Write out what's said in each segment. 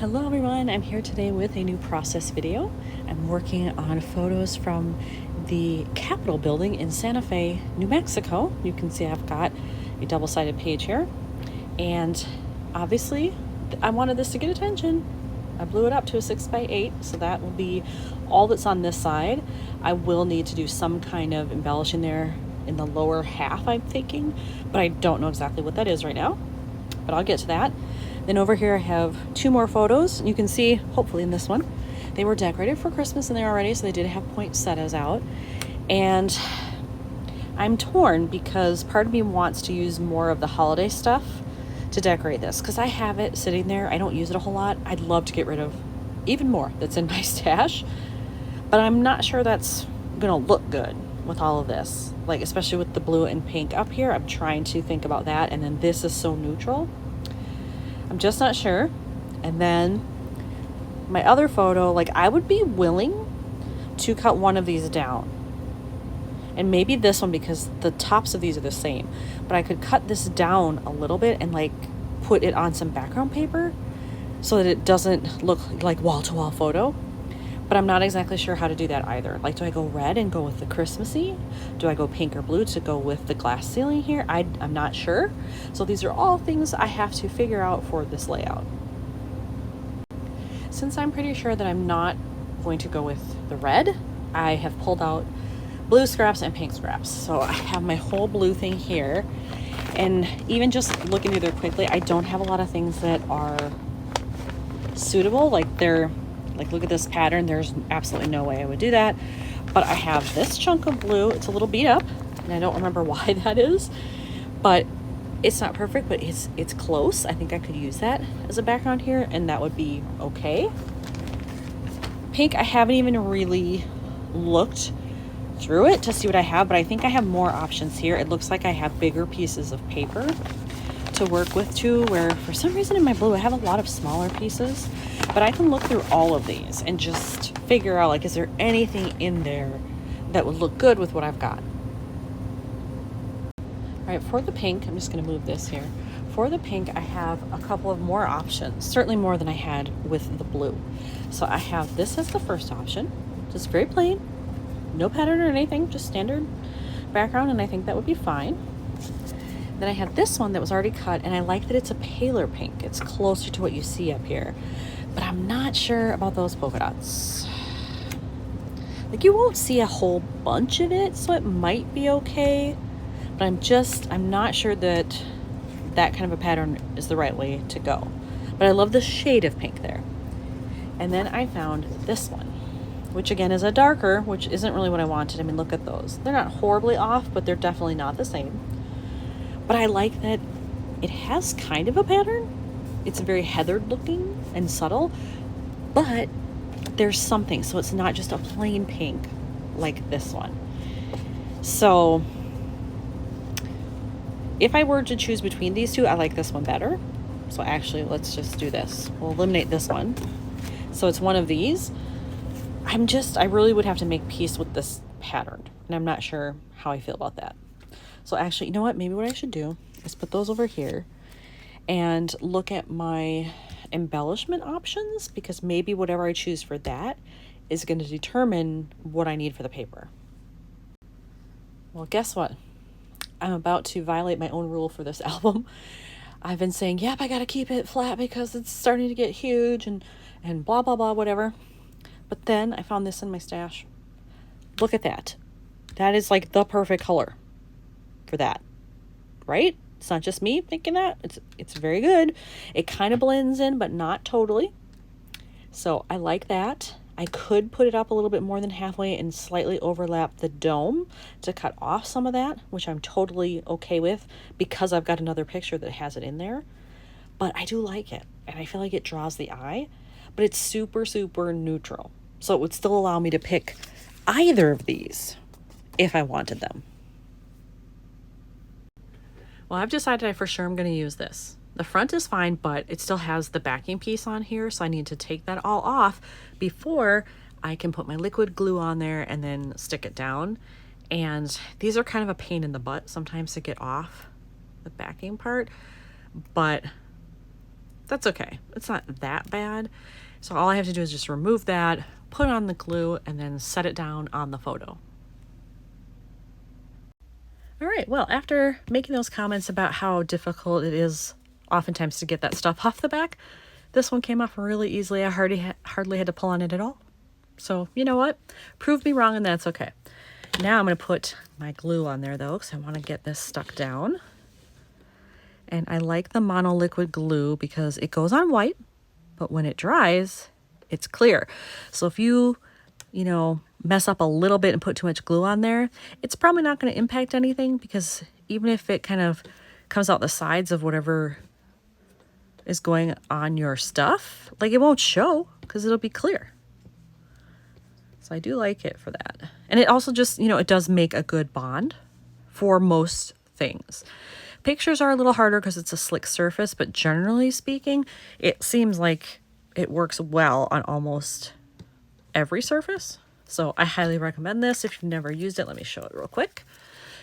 Hello everyone, I'm here today with a new process video. I'm working on photos from the Capitol building in Santa Fe, New Mexico. You can see I've got a double-sided page here, and obviously I wanted this to get attention. I blew it up to a 6x8, so that will be all that's on this side. I will need to do some kind of embellishing there in the lower half, I'm thinking, but I don't know exactly what that is right now, but I'll get to that. Then over here I have two more photos. You can see, hopefully in this one, they were decorated for Christmas in there already, so they did have poinsettias out. And I'm torn because part of me wants to use more of the holiday stuff to decorate this, because I have it sitting there. I don't use it a whole lot. I'd love to get rid of even more that's in my stash, but I'm not sure that's gonna look good with all of this, like especially with the blue and pink up here. I'm trying to think about that, and then this is so neutral. I'm just not sure. And then my other photo, like I would be willing to cut one of these down, and maybe this one, because the tops of these are the same, but I could cut this down a little bit and like put it on some background paper so that it doesn't look like wall-to-wall photo. But I'm not exactly sure how to do that either. Like, do I go red and go with the Christmassy? Do I go pink or blue to go with the glass ceiling here? I'm not sure. So these are all things I have to figure out for this layout. Since I'm pretty sure that I'm not going to go with the red, I have pulled out blue scraps and pink scraps. So I have my whole blue thing here. And even just looking through there quickly, I don't have a lot of things that are suitable. Like, look at this pattern. There's absolutely no way I would do that. But I have this chunk of blue. It's a little beat up, and I don't remember why that is. But it's not perfect, but it's close. I think I could use that as a background here, and that would be okay. Pink, I haven't even really looked through it to see what I have, but I think I have more options here. It looks like I have bigger pieces of paper to work with too, where for some reason in my blue I have a lot of smaller pieces. But I can look through all of these and just figure out, like, is there anything in there that would look good with what I've got? All right, for the pink, I'm just going to move this here. For the pink, I have a couple of more options, certainly more than I had with the blue. So I have this as the first option, just very plain, no pattern or anything, just standard background, and I think that would be fine. Then I have this one that was already cut, and I like that it's a paler pink. It's closer to what you see up here. But I'm not sure about those polka dots. Like, you won't see a whole bunch of it, so it might be okay. But I'm not sure that that kind of a pattern is the right way to go. But I love the shade of pink there. And then I found this one, which again is a darker, which isn't really what I wanted. I mean, look at those. They're not horribly off, but they're definitely not the same. But I like that it has kind of a pattern. It's very heathered looking and subtle, but there's something, so it's not just a plain pink like this one. So if I were to choose between these two, I like this one better. So actually, let's just do this. We'll eliminate this one. So it's one of these. I really would have to make peace with this pattern, and I'm not sure how I feel about that. So actually, you know what? Maybe what I should do is put those over here and look at my embellishment options, because maybe whatever I choose for that is going to determine what I need for the paper. Well, guess what? I'm about to violate my own rule for this album. I've been saying, yep, I got to keep it flat because it's starting to get huge and blah, blah, blah, whatever. But then I found this in my stash. Look at that. That is like the perfect color for that, right? It's not just me thinking that. It's very good. It kind of blends in, but not totally. So I like that. I could put it up a little bit more than halfway and slightly overlap the dome to cut off some of that, which I'm totally okay with because I've got another picture that has it in there. But I do like it, and I feel like it draws the eye, but it's super, super neutral. So it would still allow me to pick either of these if I wanted them. Well, I've decided I for sure am going to use this. The front is fine, but it still has the backing piece on here, so I need to take that all off before I can put my liquid glue on there and then stick it down. And these are kind of a pain in the butt sometimes to get off the backing part, but that's okay. It's not that bad. So all I have to do is just remove that, put on the glue, and then set it down on the photo. All right, well, after making those comments about how difficult it is oftentimes to get that stuff off the back, this one came off really easily. I hardly had to pull on it at all. So you know what? Prove me wrong, and that's okay. Now I'm going to put my glue on there, though, because I want to get this stuck down. And I like the monoliquid glue because it goes on white, but when it dries, it's clear. So if you mess up a little bit and put too much glue on there, it's probably not going to impact anything, because even if it kind of comes out the sides of whatever is going on your stuff, like, it won't show because it'll be clear. So I do like it for that. And it also just, it does make a good bond for most things. Pictures are a little harder because it's a slick surface, but generally speaking, it seems like it works well on almost every surface. So I highly recommend this. If you've never used it, let me show it real quick.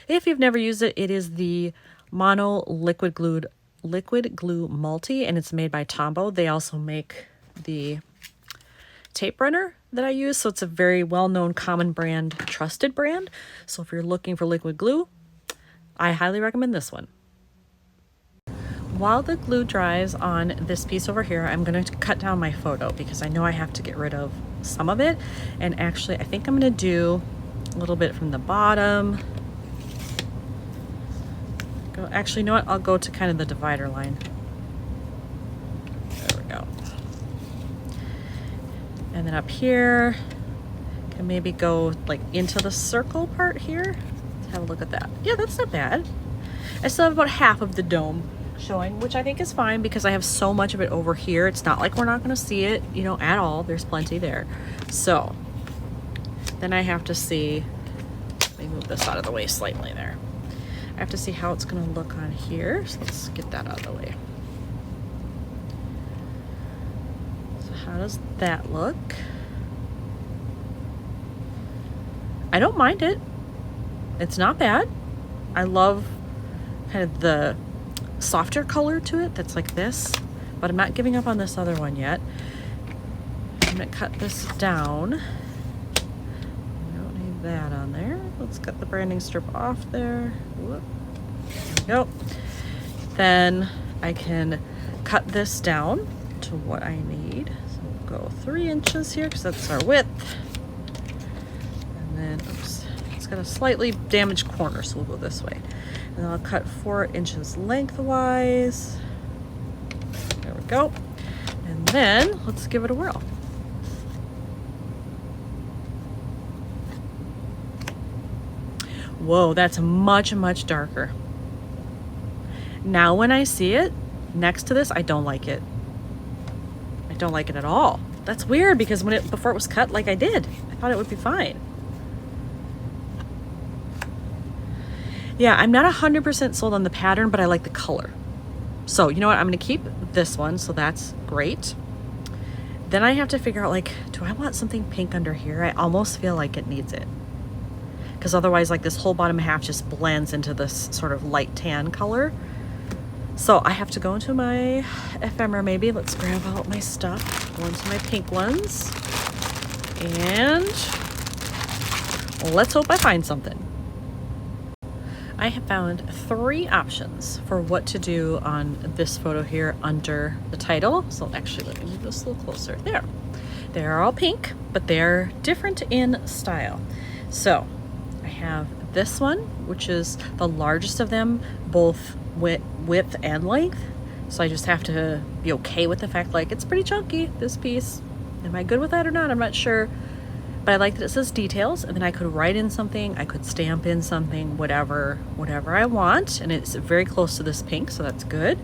If you've never used it, it is the Mono Liquid Glue Multi, and it's made by Tombow. They also make the tape runner that I use, so it's a very well-known, common brand, trusted brand. So if you're looking for liquid glue, I highly recommend this one. While the glue dries on this piece over here, I'm going to cut down my photo because I know I have to get rid of some of it. And actually, I think I'm going to do a little bit from the bottom. Actually, you know what? I'll go to kind of the divider line. There we go. And then up here, can maybe go like into the circle part here. Let's have a look at that. Yeah, that's not bad. I still have about half of the dome showing, which I think is fine because I have so much of it over here. It's not like we're not going to see it, at all. There's plenty there. So then I have to see, let me move this out of the way slightly there. I have to see how it's going to look on here. So let's get that out of the way. So how does that look? I don't mind it. It's not bad. I love kind of the softer color to it that's like this, but I'm not giving up on this other one yet. I'm going to cut this down. I don't need that on there. Let's cut the branding strip off there. Whoop. There we go. Then I can cut this down to what I need. So we'll go 3 inches here because that's our width. And then, oops, it's got a slightly damaged corner, so we'll go this way. And I'll cut 4 inches lengthwise. There we go. And then let's give it a whirl. Whoa, that's much, much darker. Now when I see it next to this, I don't like it. I don't like it at all. That's weird because before it was cut like I did, I thought it would be fine. Yeah, I'm not 100% sold on the pattern, but I like the color. So you know what? I'm going to keep this one, so that's great. Then I have to figure out, like, do I want something pink under here? I almost feel like it needs it. Because otherwise, like, this whole bottom half just blends into this sort of light tan color. So I have to go into my ephemera maybe. Let's grab out my stuff. Go into my pink ones. And let's hope I find something. I have found 3 options for what to do on this photo here under the title. So actually, let me move this a little closer. There. They're all pink, but they're different in style. So I have this one, which is the largest of them, both width and length. So I just have to be okay with the fact, like, it's pretty chunky, this piece. Am I good with that or not? I'm not sure. But I like that it says details, and then I could write in something, I could stamp in something, whatever I want, and it's very close to this pink, so that's good.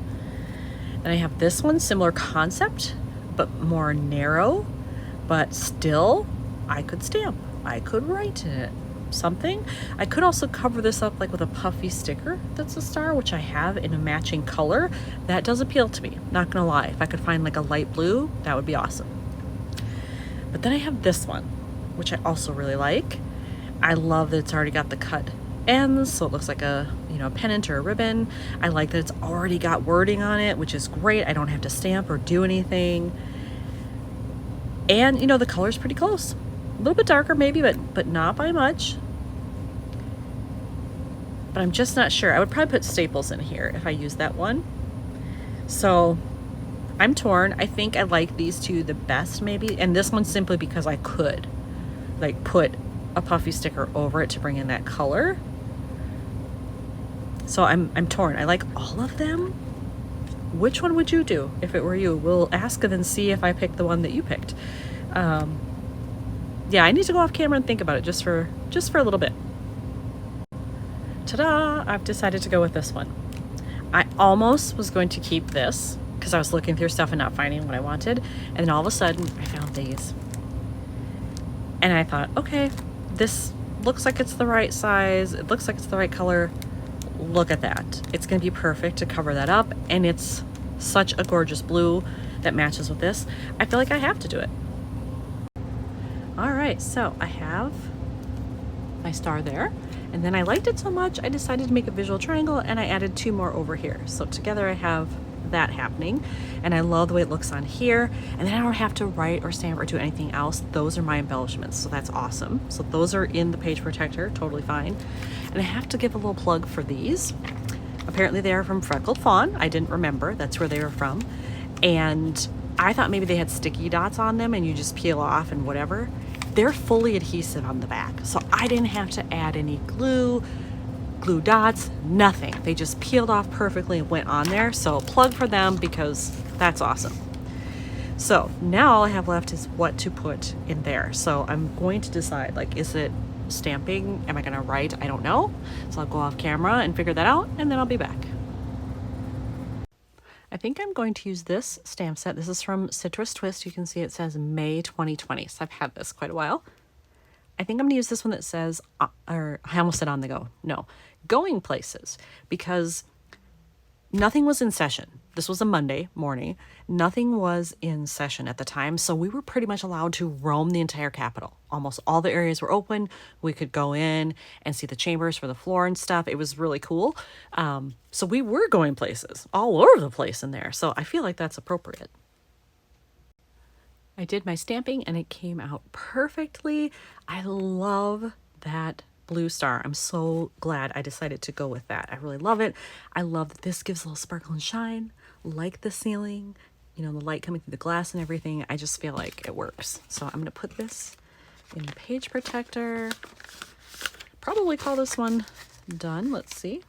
Then I have this one, similar concept, but more narrow, but still, I could stamp, I could write in it, something. I could also cover this up like with a puffy sticker that's a star, which I have in a matching color. That does appeal to me, not gonna lie. If I could find like a light blue, that would be awesome. But then I have this one, which I also really like. I love that it's already got the cut ends, so it looks like a, you know, a pennant or a ribbon. I like that it's already got wording on it, which is great. I don't have to stamp or do anything. And, you know, the color's pretty close. A little bit darker maybe, but not by much. But I'm just not sure. I would probably put staples in here if I use that one. So I'm torn. I think I like these two the best maybe. And this one simply because I could like put a puffy sticker over it to bring in that color. So I'm torn. I like all of them. Which one would you do if it were you? We'll ask and then see if I picked the one that you picked. Yeah, I need to go off camera and think about it just for a little bit. Ta-da! I've decided to go with this one. I almost was going to keep this because I was looking through stuff and not finding what I wanted. And then all of a sudden I found these. And I thought, okay, this looks like it's the right size. It looks like it's the right color. Look at that. It's going to be perfect to cover that up. And it's such a gorgeous blue that matches with this. I feel like I have to do it. All right, so I have my star there. And then I liked it so much, I decided to make a visual triangle and I added 2 more over here. So together I have that happening. And I love the way it looks on here. And then I don't have to write or stamp or do anything else. Those are my embellishments, so that's awesome. So those are in the page protector, totally fine. And I have to give a little plug for these. Apparently they are from Freckled Fawn. I didn't remember, that's where they were from. And I thought maybe they had sticky dots on them and you just peel off and whatever. They're fully adhesive on the back, so I didn't have to add any glue dots, nothing. They just peeled off perfectly and went on there. So plug for them because that's awesome. So now all I have left is what to put in there. So I'm going to decide, like, is it stamping? Am I gonna write? I don't know. So I'll go off camera and figure that out and then I'll be back. I think I'm going to use this stamp set. This is from Citrus Twist. You can see it says May 2020. So I've had this quite a while. I think I'm gonna use this one that says, or I almost said on the go. No, going places, because nothing was in session. This was a Monday morning. Nothing was in session at the time. So we were pretty much allowed to roam the entire Capitol. Almost all the areas were open. We could go in and see the chambers for the floor and stuff. It was really cool. So we were going places all over the place in there. So I feel like that's appropriate. I did my stamping and it came out perfectly. I love that blue star. I'm so glad I decided to go with that. I really love it. I love that this gives a little sparkle and shine, like the ceiling, you know, the light coming through the glass and everything. I just feel like it works. So I'm going to put this in the page protector. Probably call this one done. Let's see.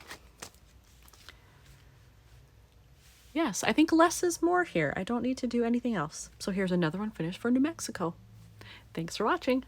Yes, I think less is more here. I don't need to do anything else. So here's another one finished for New Mexico. Thanks for watching.